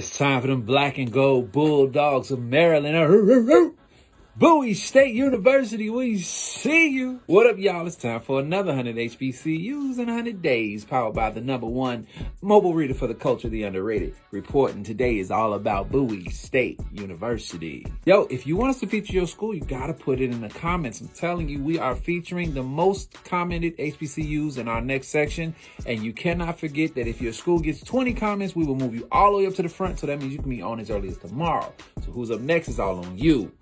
It's time for them black and gold Bulldogs of Maryland. Bowie State University, we see you. What up, y'all? It's time for another 100 HBCUs in 100 days, powered by the #1 mobile reader for the culture, the underrated. Reporting today is all about Bowie State University. Yo, if you want us to feature your school, you gotta put it in the comments. I'm telling you, we are featuring the most commented HBCUs in our next section. And you cannot forget that if your school gets 20 comments, we will move you all the way up to the front. So that means you can be on as early as tomorrow. So who's up next is all on you.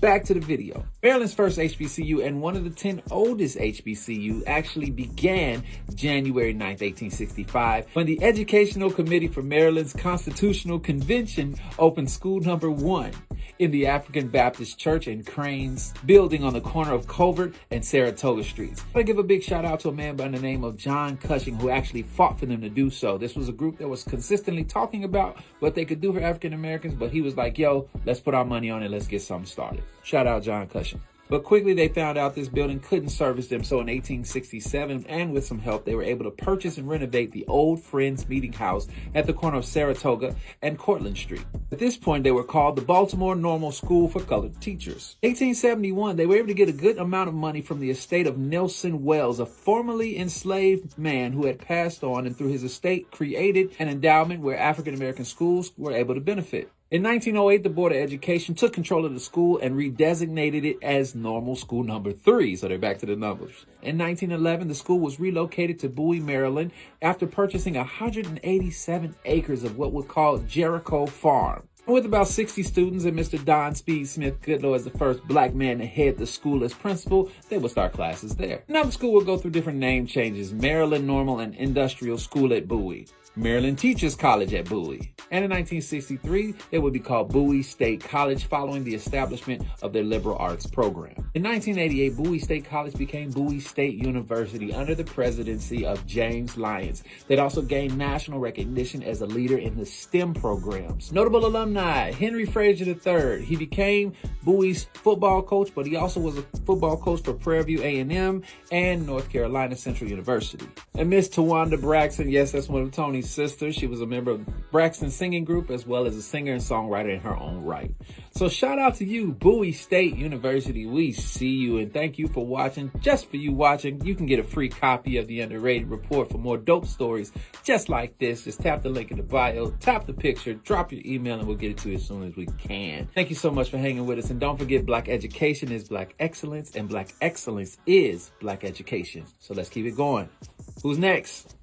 Back to the video. Maryland's first HBCU and one of the 10 oldest HBCU actually began January 9th, 1865, when the Educational Committee for Maryland's Constitutional Convention opened school number 1 in the African Baptist Church in Crane's building on the corner of Covert and Saratoga Streets. I give a big shout out to a man by the name of John Cushing, who actually fought for them to do so. This was a group that was consistently talking about what they could do for African Americans, but he was like, yo, let's put our money on it. Let's get something started. Shout out John Cushing. But quickly they found out this building couldn't service them, so in 1867, and with some help, they were able to purchase and renovate the old Friends Meeting House at the corner of Saratoga and Cortlandt Street. At this point, they were called the Baltimore Normal School for Colored Teachers. 1871, they were able to get a good amount of money from the estate of Nelson Wells, a formerly enslaved man who had passed on, and through his estate created an endowment where African American schools were able to benefit. In 1908, the Board of Education took control of the school and redesignated it as Normal School number 3. So they're back to the numbers. In 1911, the school was relocated to Bowie, Maryland, after purchasing 187 acres of what was called Jericho Farm. With about 60 students and Mr. Don Speed Smith Goodlow as the first black man to head the school as principal, they would start classes there. Now the school would go through different name changes: Maryland Normal and Industrial School at Bowie, Maryland Teachers College at Bowie, and in 1963, it would be called Bowie State College following the establishment of their liberal arts program. In 1988, Bowie State College became Bowie State University under the presidency of James Lyons. They'd also gained national recognition as a leader in the STEM programs. Notable alumni: Henry Frazier III. He became Bowie's football coach, but he also was a football coach for Prairie View A&M and North Carolina Central University. And Miss Tawanda Braxton, yes, that's one of Tony's sisters. She was a member of Braxton's singing group as well as a singer and songwriter in her own right. So shout out to you, Bowie State University. We see you, and thank you for watching. Just for you watching, you can get a free copy of the Underrated Report for more dope stories just like this. Just tap the link in the bio, tap the picture, drop your email, and we'll get it to you as soon as we can. Thank you so much for hanging with us, and don't forget, Black education is Black excellence, and Black excellence is Black education. So let's keep it going. Who's next?